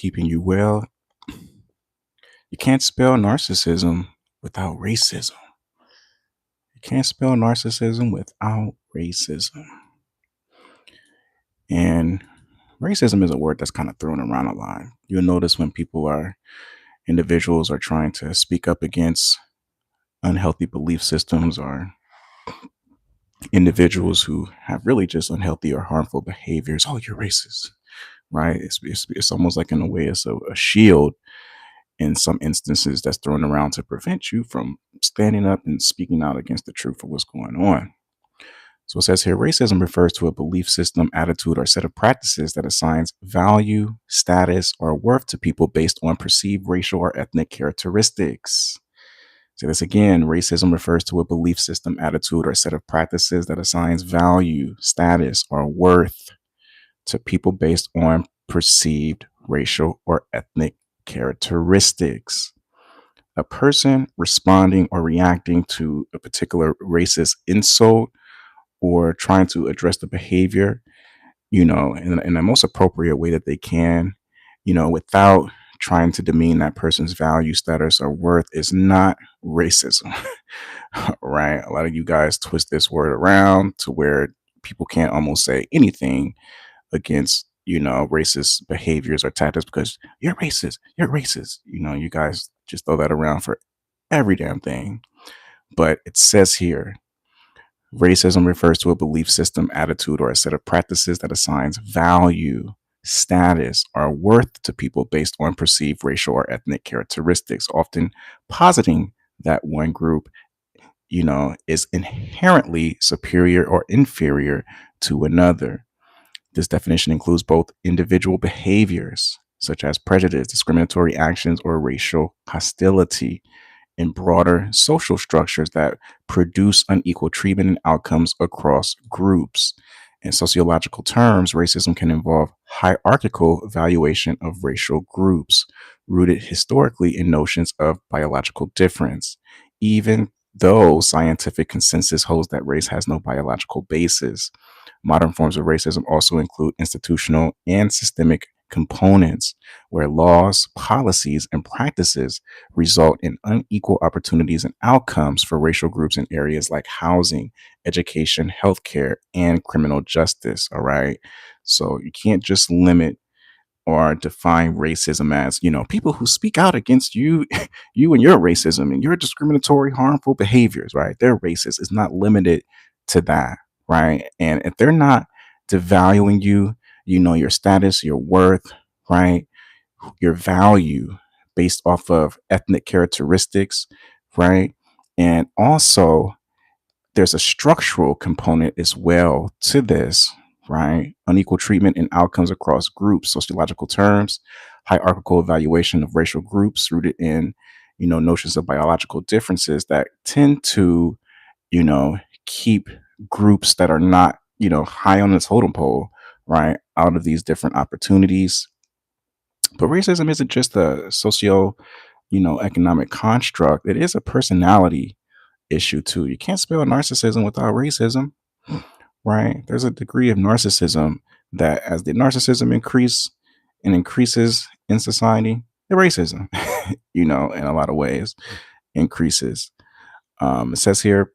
keeping you well. You can't spell narcissism without racism. You can't spell narcissism without racism. And racism is a word that's kind of thrown around a lot. You'll notice when individuals are trying to speak up against unhealthy belief systems or individuals who have really just unhealthy or harmful behaviors. Oh, you're racist, right? It's almost like in a way it's a shield in some instances that's thrown around to prevent you from standing up and speaking out against the truth of what's going on. So it says here, racism refers to a belief system, attitude, or set of practices that assigns value, status, or worth to people based on perceived racial or ethnic characteristics. Say this again, racism refers to a belief system, attitude, or set of practices that assigns value, status, or worth to people based on perceived racial or ethnic characteristics. A person responding or reacting to a particular racist insult or trying to address the behavior, in the most appropriate way that they can, without trying to demean that person's value, status, or worth is not racism, right? A lot of you guys twist this word around to where people can't almost say anything against, racist behaviors or tactics because you're racist, you're racist. You guys just throw that around for every damn thing. But it says here, racism refers to a belief system, attitude, or a set of practices that assigns value, status, or worth to people based on perceived racial or ethnic characteristics, often positing that one group, is inherently superior or inferior to another. This definition includes both individual behaviors, such as prejudice, discriminatory actions, or racial hostility, in broader social structures that produce unequal treatment and outcomes across groups. In sociological terms, racism can involve hierarchical evaluation of racial groups, rooted historically in notions of biological difference, even though scientific consensus holds that race has no biological basis. Modern forms of racism also include institutional and systemic components where laws, policies, and practices result in unequal opportunities and outcomes for racial groups in areas like housing, education, healthcare, and criminal justice. All right. So you can't just limit or define racism as, people who speak out against you, you and your racism and your discriminatory, harmful behaviors, right? They're racist. It's not limited to that, right? And if they're not devaluing you, your status, your worth, right? Your value based off of ethnic characteristics, right? And also, there's a structural component as well to this, right? Unequal treatment and outcomes across groups, sociological terms, hierarchical evaluation of racial groups rooted in, notions of biological differences that tend to, keep groups that are not, high on the totem pole, right, out of these different opportunities. But racism isn't just a economic construct. It is a personality issue too. You can't spell narcissism without racism, right? There's a degree of narcissism that as the narcissism increases in society, the racism, in a lot of ways increases. It says here,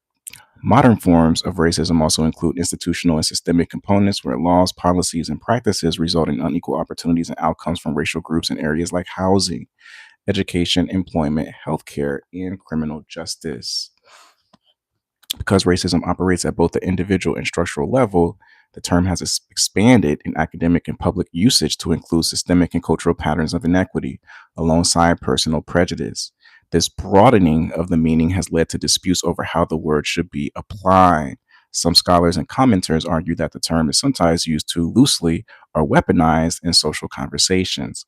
modern forms of racism also include institutional and systemic components where laws, policies, and practices result in unequal opportunities and outcomes from racial groups in areas like housing, education, employment, healthcare, and criminal justice. Because racism operates at both the individual and structural level, the term has expanded in academic and public usage to include systemic and cultural patterns of inequity alongside personal prejudice. This broadening of the meaning has led to disputes over how the word should be applied. Some scholars and commenters argue that the term is sometimes used too loosely or weaponized in social conversations,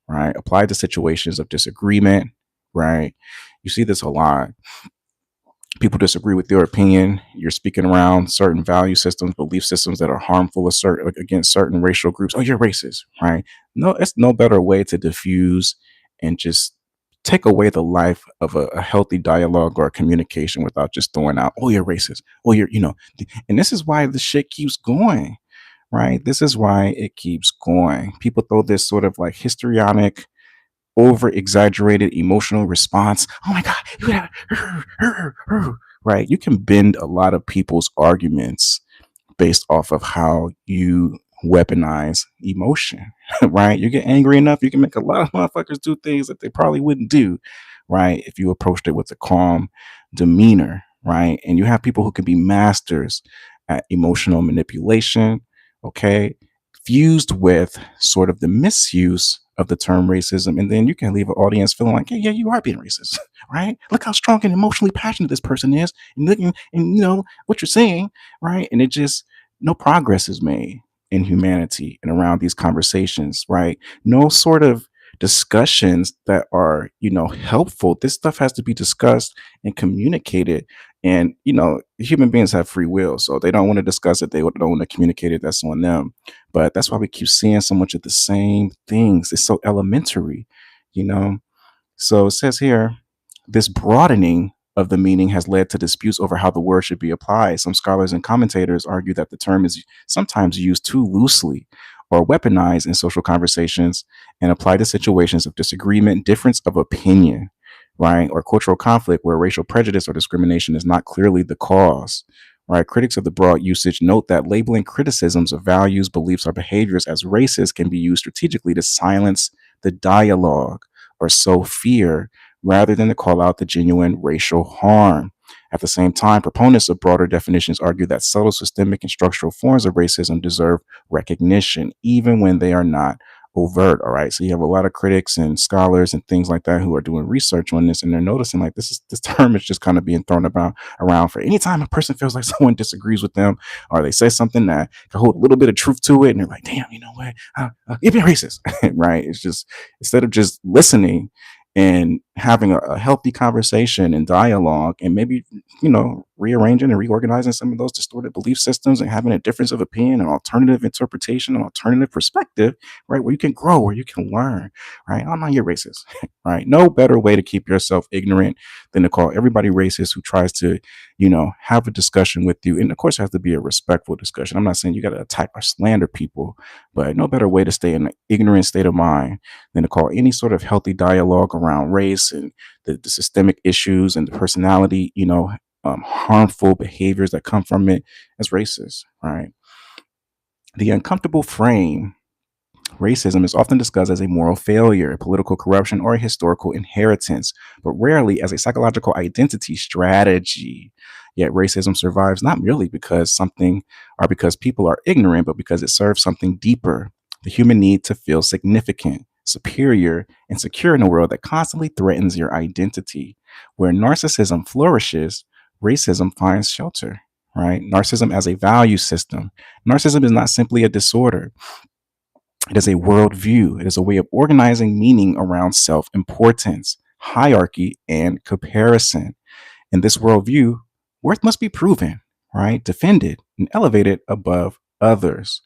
right? Applied to situations of disagreement, right? You see this a lot. People disagree with your opinion. You're speaking around certain value systems, belief systems that are harmful against certain racial groups. Oh, you're racist, right? No, it's no better way to diffuse and just take away the life of a healthy dialogue or communication without just throwing out, oh, you're racist. Oh, and this is why the shit keeps going, right? This is why it keeps going. People throw this sort of like histrionic, over exaggerated emotional response. Oh my God, you gotta, right? You can bend a lot of people's arguments based off of how you weaponize emotion, right? You get angry enough, you can make a lot of motherfuckers do things that they probably wouldn't do, right? If you approached it with a calm demeanor, right? And you have people who can be masters at emotional manipulation, okay? Fused with sort of the misuse of the term racism. And then you can leave an audience feeling like, yeah, you are being racist, right? Look how strong and emotionally passionate this person is. And looking, and you know, what you're saying, right? And it just, no progress is made in humanity and around these conversations, right? No sort of discussions that are, helpful. This stuff has to be discussed and communicated. And, human beings have free will. So they don't want to discuss it. They don't want to communicate it. That's on them. But that's why we keep seeing so much of the same things. It's so elementary, you know? So it says here, this broadening of the meaning has led to disputes over how the word should be applied. Some scholars and commentators argue that the term is sometimes used too loosely or weaponized in social conversations and applied to situations of disagreement, difference of opinion, right, or cultural conflict where racial prejudice or discrimination is not clearly the cause. Right, critics of the broad usage note that labeling criticisms of values, beliefs, or behaviors as racist can be used strategically to silence the dialogue or sow fear rather than to call out the genuine racial harm. At the same time, proponents of broader definitions argue that subtle, systemic, and structural forms of racism deserve recognition, even when they are not overt. All right. So you have a lot of critics and scholars and things like that who are doing research on this, and they're noticing like this term is just kind of being thrown about around for any time a person feels like someone disagrees with them or they say something that can hold a little bit of truth to it, and they're like, damn, you know what? You're being racist, right? It's just, instead of just listening and having a healthy conversation and dialogue, and maybe rearranging and reorganizing some of those distorted belief systems and having a difference of opinion, an alternative interpretation, an alternative perspective, right, where you can grow, where you can learn, right? Oh no, you're racist. Right? No better way to keep yourself ignorant than to call everybody racist who tries to have a discussion with you. And of course it has to be a respectful discussion. I'm not saying you got to attack or slander people, but no better way to stay in an ignorant state of mind than to call any sort of healthy dialogue around race and the systemic issues and the personality, harmful behaviors that come from it as racist, right? The uncomfortable frame racism is often discussed as a moral failure, political corruption, or a historical inheritance, but rarely as a psychological identity strategy. Yet racism survives not merely because something or because people are ignorant, but because it serves something deeper: the human need to feel significant, superior, and secure in a world that constantly threatens your identity. Where narcissism flourishes, racism finds shelter. Right? Narcissism as a value system. Narcissism is not simply a disorder. It is a worldview. It is a way of organizing meaning around self importance, hierarchy, and comparison. In this worldview, worth must be proven, right? Defended and elevated above others.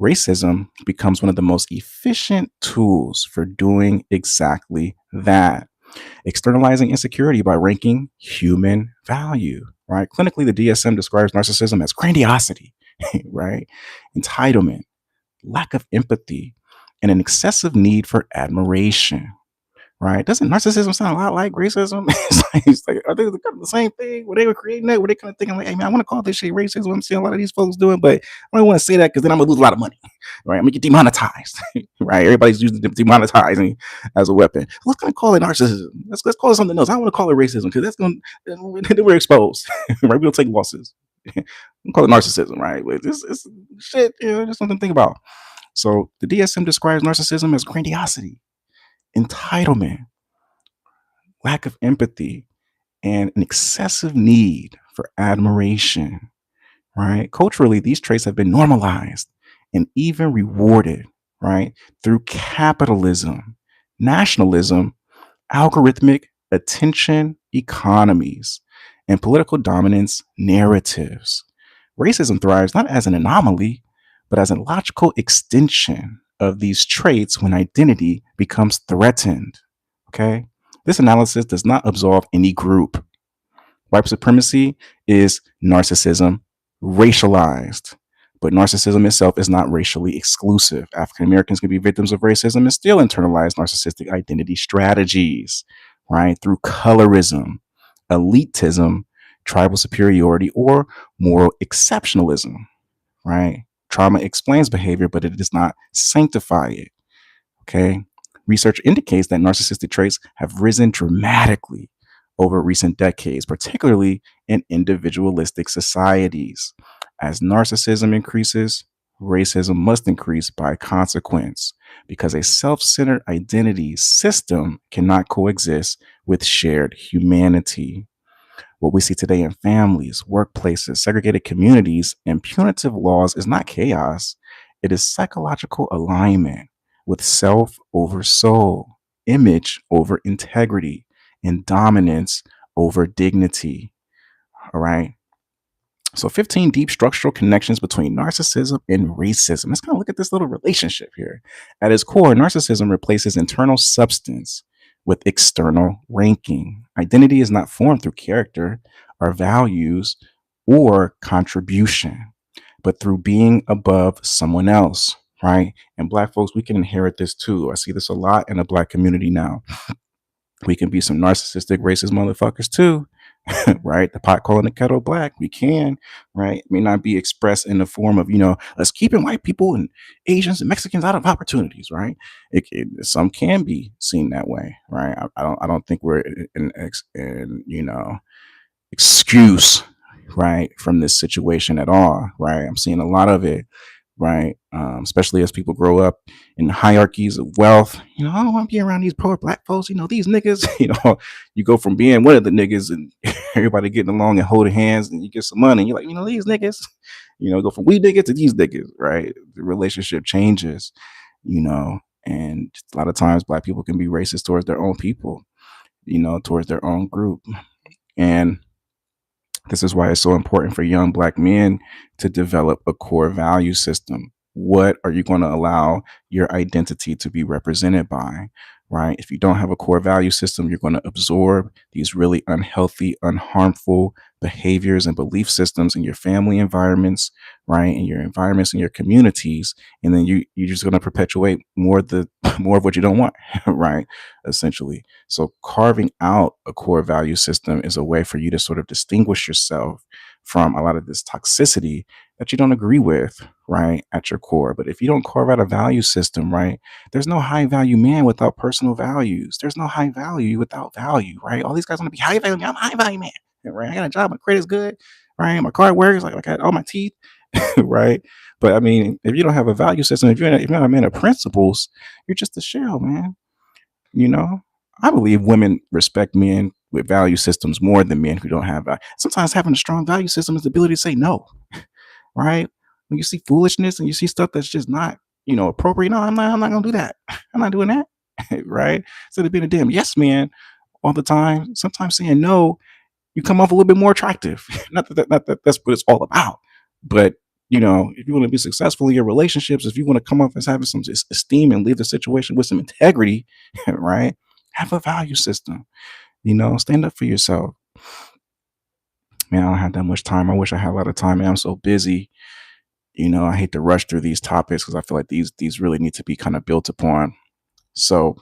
Racism becomes one of the most efficient tools for doing exactly that, externalizing insecurity by ranking human value, right? Clinically, the DSM describes narcissism as grandiosity, right? Entitlement, lack of empathy, and an excessive need for admiration. Right? Doesn't narcissism sound a lot like racism? It's like, are they kind of the same thing? Were they were creating that? Were they kind of thinking like, hey man, I want to call this shit racism? I'm seeing a lot of these folks doing, but I don't want to say that because then I'm gonna lose a lot of money. Right? I'm gonna get demonetized. Right? Everybody's using demonetizing as a weapon. Let's kind of call it narcissism. Let's call it something else. I don't want to call it racism because that's gonna then we're exposed. Right? We'll take losses. We call it narcissism, right? But this is shit, just something to think about. So the DSM describes narcissism as grandiosity, entitlement, lack of empathy, and an excessive need for admiration, right? Culturally, these traits have been normalized and even rewarded, right? Through capitalism, nationalism, algorithmic attention economies, and political dominance narratives. Racism thrives not as an anomaly, but as a logical extension of these traits when identity becomes threatened. Okay? This analysis does not absolve any group. White supremacy is narcissism racialized. But narcissism itself is not racially exclusive. African Americans can be victims of racism and still internalize narcissistic identity strategies, right? Through colorism, elitism, tribal superiority, or moral exceptionalism, right? Trauma explains behavior, but it does not sanctify it. Okay. Research indicates that narcissistic traits have risen dramatically over recent decades, particularly in individualistic societies. As narcissism increases, racism must increase by consequence because a self centered identity system cannot coexist with shared humanity. What we see today in families, workplaces, segregated communities, and punitive laws is not chaos. It is psychological alignment with self over soul, image over integrity, and dominance over dignity. All right. So 15 deep structural connections between narcissism and racism. Let's kind of look at this little relationship here. At its core, narcissism replaces internal substance with external ranking. Identity is not formed through character or values or contribution, but through being above someone else, right? And Black folks, we can inherit this too. I see this a lot in the Black community now. We can be some narcissistic, racist motherfuckers too, right? The pot calling the kettle black. We can, right? It may not be expressed in the form of, us keeping white people and Asians and Mexicans out of opportunities, right? Some can be seen that way, right? I don't think we're in excuse, right, from this situation at all, right? I'm seeing a lot of it, right? Especially as people grow up in hierarchies of wealth. I don't want to be around these poor Black folks. These niggas. You go from being one of the niggas and everybody getting along and holding hands, and you get some money. And you're like, these niggas. Go from we niggas to these niggas, right? The relationship changes, and a lot of times Black people can be racist towards their own people, towards their own group, and this is why it's so important for young Black men to develop a core value system. What are you going to allow your identity to be represented by, right? If you don't have a core value system, you're going to absorb these really unhealthy, unharmful behaviors and belief systems in your family environments, right? In your environments, in your communities. And then you're just going to perpetuate more of what you don't want, right? Essentially. So carving out a core value system is a way for you to sort of distinguish yourself from a lot of this toxicity that you don't agree with, right, at your core. But if you don't carve out a value system, right, there's no high value man without personal values. There's no high value without value, right? All these guys want to be high value. I'm a high value man, right? I got a job, my credit's good, right? My car works, like I got all my teeth, right? But I mean, if you don't have a value system, if you're not a man of principles, you're just a shell, man. You know, I believe women respect men with value systems more than men who don't have value. Sometimes having a strong value system is the ability to say no, right? When you see foolishness and you see stuff that's just not, appropriate, no, I'm not gonna do that. I'm not doing that, right? Instead of being a damn yes man all the time, sometimes saying no, you come off a little bit more attractive. Not that that's what it's all about, but if you want to be successful in your relationships, if you want to come off as having some esteem and leave the situation with some integrity, right? Have a value system. Stand up for yourself. Man, I don't have that much time. I wish I had a lot of time, man. I'm so busy. I hate to rush through these topics because I feel like these really need to be kind of built upon. So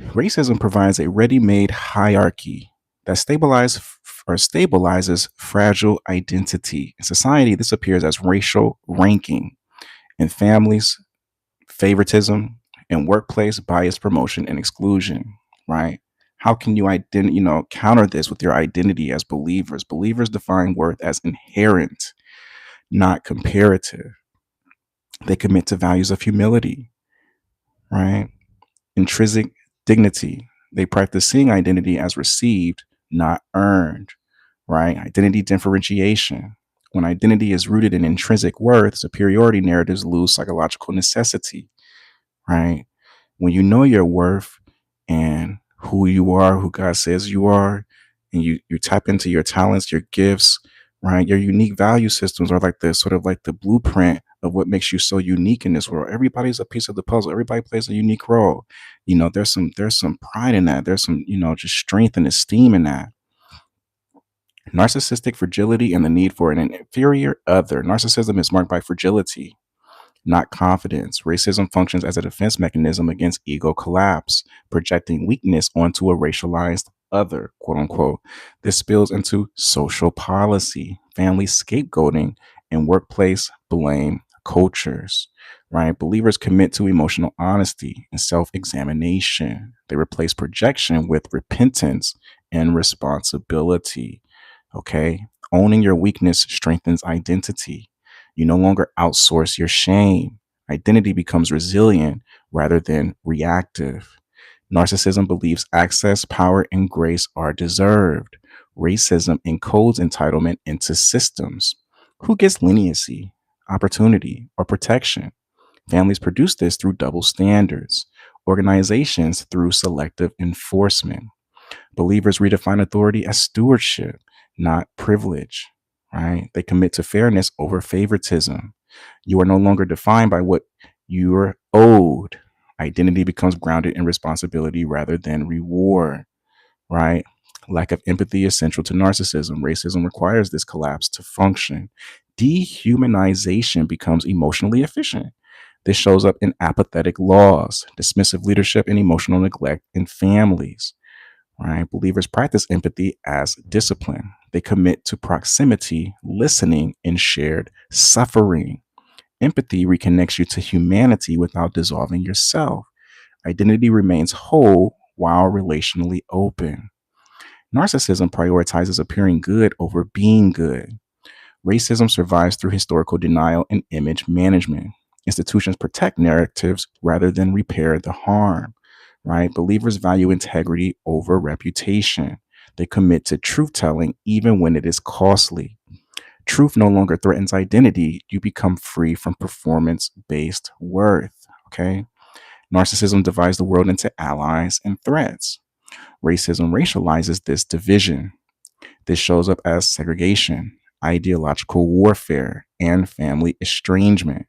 racism provides a ready-made hierarchy that stabilizes fragile identity. In society, this appears as racial ranking. In families, favoritism. In workplace, bias, promotion, and exclusion, right? How can you counter this with your identity as believers? Believers define worth as inherent, not comparative. They commit to values of humility, right? Intrinsic dignity. They practice seeing identity as received, not earned, right? Identity differentiation. When identity is rooted in intrinsic worth, superiority narratives lose psychological necessity, right? When you know your worth and who you are, who God says you are, and you tap into your talents, your gifts, right? Your unique value systems are like the sort of like the blueprint of what makes you so unique in this world. Everybody's a piece of the puzzle. Everybody plays a unique role. There's some pride in that. There's some, just strength and esteem in that. Narcissistic fragility and the need for an inferior other. Narcissism is marked by fragility, not confidence. Racism functions as a defense mechanism against ego collapse, projecting weakness onto a racialized other, quote unquote. This spills into social policy, family scapegoating, and workplace blame cultures. Right? Believers commit to emotional honesty and self examination. They replace projection with repentance and responsibility. Okay. Owning your weakness strengthens identity. You no longer outsource your shame. Identity becomes resilient rather than reactive. Narcissism believes access, power, and grace are deserved. Racism encodes entitlement into systems. Who gets leniency, opportunity, or protection? Families produce this through double standards. Organizations through selective enforcement. Believers redefine authority as stewardship, not privilege, right? They commit to fairness over favoritism. You are no longer defined by what you're owed. Identity becomes grounded in responsibility rather than reward, right? Lack of empathy is central to narcissism. Racism requires this collapse to function. Dehumanization becomes emotionally efficient. This shows up in apathetic laws, dismissive leadership, and emotional neglect in families. Right? Believers practice empathy as discipline. They commit to proximity, listening, and shared suffering. Empathy reconnects you to humanity without dissolving yourself. Identity remains whole while relationally open. Narcissism prioritizes appearing good over being good. Racism survives through historical denial and image management. Institutions protect narratives rather than repair the harm, right? Believers value integrity over reputation. They commit to truth telling even when it is costly. Truth no longer threatens identity. You become free from performance based worth, okay? Narcissism divides the world into allies and threats. Racism racializes this division. This shows up as segregation, ideological warfare, and family estrangement.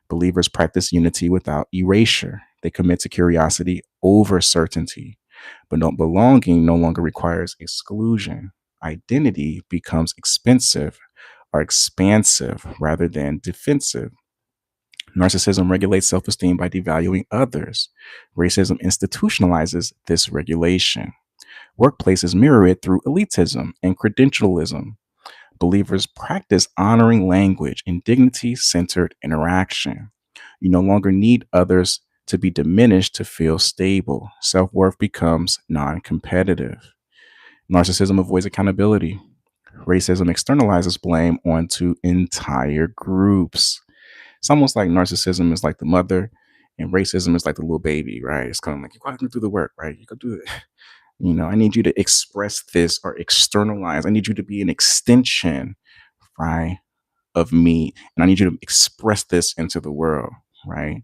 Believers practice unity without erasure. They commit to curiosity over certainty. But no, belonging no longer requires exclusion. Identity becomes expensive or expansive rather than defensive. Narcissism regulates self esteem by devaluing others. Racism institutionalizes this regulation. Workplaces mirror it through elitism and credentialism. Believers practice honoring language and dignity centered interaction. You no longer need others to be diminished to feel stable. Self worth becomes non competitive. Narcissism avoids accountability. Racism externalizes blame onto entire groups. It's almost like narcissism is like the mother and racism is like the little baby, right? It's kind of like you got to do the work, right? You got to do it. I need you to express this or externalize. I need you to be an extension, right, of me. And I need you to express this into the world, right?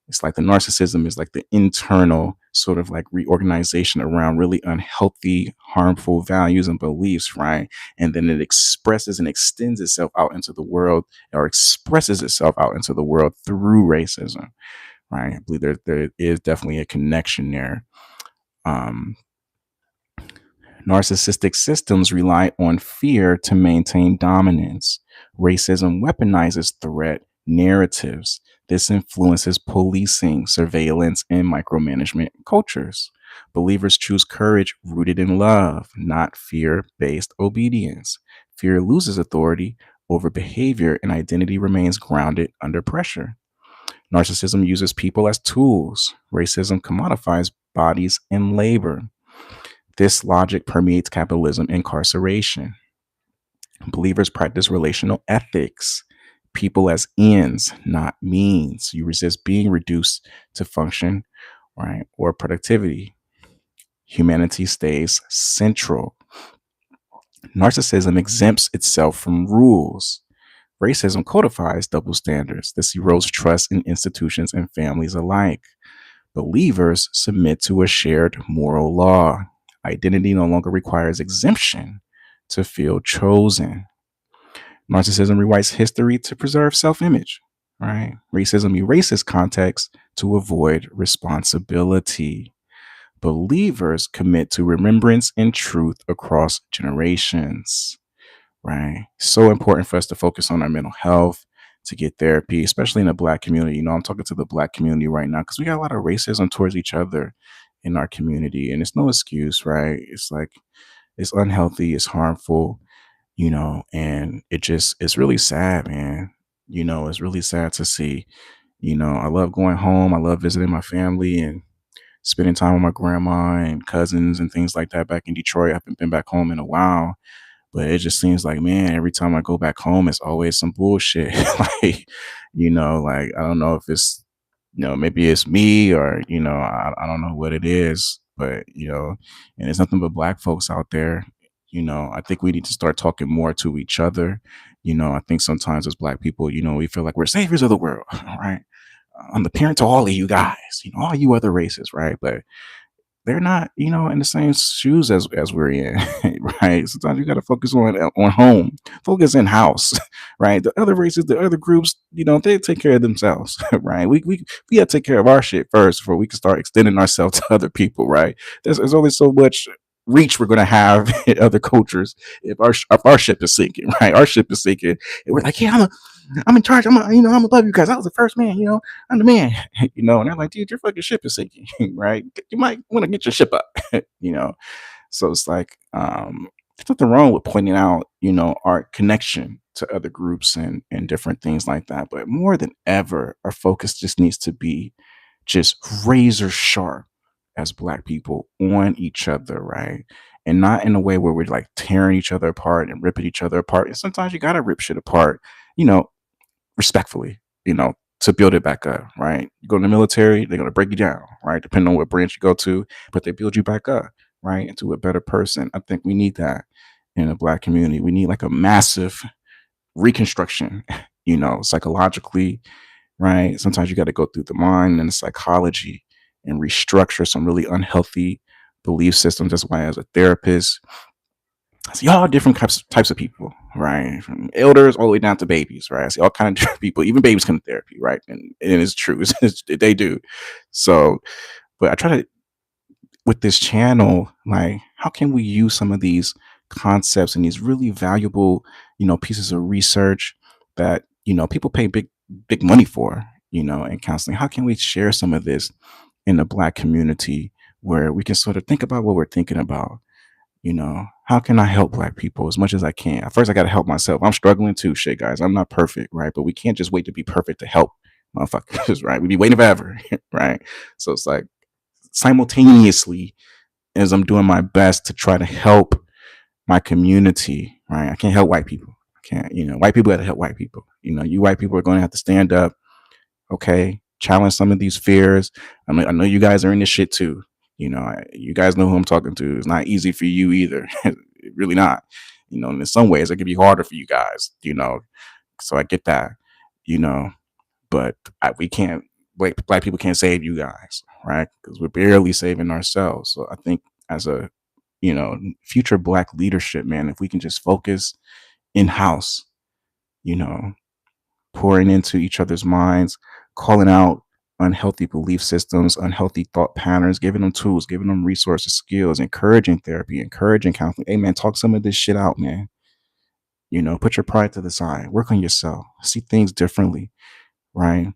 It's like the narcissism is like the internal sort of like reorganization around really unhealthy, harmful values and beliefs, right? And then it expresses and extends itself out into the world or expresses itself out into the world through racism, right? I believe there is definitely a connection there. Um, Narcissistic systems rely on fear to maintain dominance. Racism weaponizes threat narratives. This influences policing, surveillance, and micromanagement cultures. Believers choose courage rooted in love, not fear based obedience. Fear loses authority over behavior, and identity remains grounded under pressure. Narcissism uses people as tools. Racism commodifies bodies and labor. This logic permeates capitalism incarceration. Believers practice relational ethics, people as ends, not means. You resist being reduced to function, right, or productivity. Humanity stays central. Narcissism exempts itself from rules. Racism codifies double standards. This erodes trust in institutions and families alike. Believers submit to a shared moral law. Identity no longer requires exemption to feel chosen. Narcissism rewrites history to preserve self image, right? Racism erases context to avoid responsibility. Believers commit to remembrance and truth across generations. right? So important for us to focus on our mental health, to get therapy, especially in the Black community. I'm talking to the Black community right now because we got a lot of racism towards each other in our community, and it's no excuse, right? It's like it's unhealthy, it's harmful, and it's really sad, man. It's really sad to see. I love going home. I love visiting my family and spending time with my grandma and cousins and things like that back in Detroit. I haven't been back home in a while, but it just seems like, man, every time I go back home, it's always some bullshit. Like, like I don't know if it's, maybe it's me or, I don't know what it is, but, and there's nothing but Black folks out there. I think we need to start talking more to each other. I think sometimes as Black people, we feel like we're saviors of the world, right? I'm the parent to all of you guys, all you other races, right? But they're not, in the same shoes as we're in, right? Sometimes you got to focus on home, focus in house, right? The other races, the other groups, they take care of themselves, right? We got to take care of our shit first before we can start extending ourselves to other people, right? There's only so much reach we're going to have in other cultures if our ship is sinking, right? Our ship is sinking, and we're like, yeah, I'm in charge. I'm above you guys. I was the first man. I'm the man. And they're like, dude, your fucking ship is sinking, right? You might want to get your ship up, you know. So it's like, there's nothing wrong with pointing out, our connection to other groups and different things like that. But more than ever, our focus just needs to be just razor sharp as Black people on each other, right? And not in a way where we're like tearing each other apart and ripping each other apart. And sometimes you gotta rip shit apart, you know, respectfully, to build it back up, right? You go in the military, they're gonna break you down, right? Depending on what branch you go to, but they build you back up, right, into a better person. I think we need that in the Black community. We need like a massive reconstruction, psychologically, right? Sometimes you got to go through the mind and the psychology and restructure some really unhealthy belief systems. That's why, as a therapist, I see all different types of people, right? From elders all the way down to babies, right? I see all kind of different people. Even babies come to therapy, right? And it's true, they do. So, but I try to, with this channel, like, how can we use some of these concepts and these really valuable, pieces of research that people pay big money for, in counseling? How can we share some of this in the Black community where we can sort of think about what we're thinking about? How can I help Black people as much as I can? First, I got to help myself. I'm struggling too, shit, guys. I'm not perfect, right? But we can't just wait to be perfect to help motherfuckers, right? We be waiting forever, right? So it's like, simultaneously as I'm doing my best to try to help my community, right? I can't help white people. I can't, white people got to help white people. You white people are going to have to stand up, okay? Challenge some of these fears. I know you guys are in this shit too. You guys know who I'm talking to. It's not easy for you either. Really not. And in some ways, it could be harder for you guys. So I get that. You know, but we can't. Black people can't save you guys, right? Because we're barely saving ourselves. So I think as a future Black leadership, man, if we can just focus in house, you know, pouring into each other's minds, calling out unhealthy belief systems, unhealthy thought patterns, giving them tools, giving them resources, skills, encouraging therapy, encouraging counseling. Hey, man, talk some of this shit out, man. Put your pride to the side, work on yourself, see things differently, right?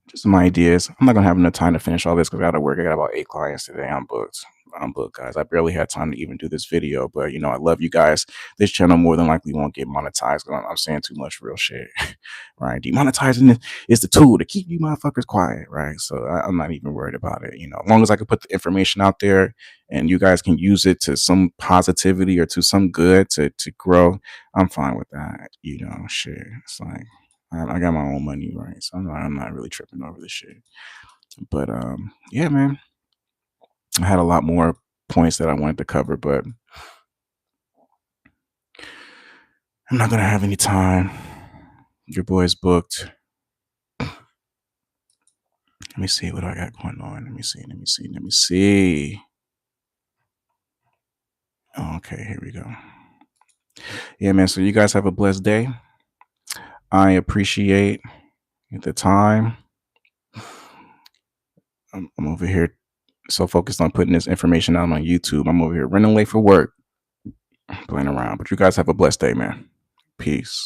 Just some ideas. I'm not gonna have enough time to finish all this because I gotta work. I got about 8 clients today. I'm booked. I'm booked, guys. I barely had time to even do this video, but I love you guys. This channel more than likely won't get monetized. I'm saying too much real shit, right? Demonetizing is the tool to keep you motherfuckers quiet, right? So I'm not even worried about it. As long as I can put the information out there and you guys can use it to some positivity or to some good to grow, I'm fine with that. Shit. It's like, I got my own money, right? So I'm not really tripping over this shit. But yeah, man, I had a lot more points that I wanted to cover, but I'm not gonna have any time. Your boy's booked. Let me see what I got going on. Let me see. Okay, here we go. Yeah, man. So you guys have a blessed day. I appreciate the time. I'm over here so focused on putting this information out on YouTube. I'm over here running late for work. playing around. But you guys have a blessed day, man. Peace.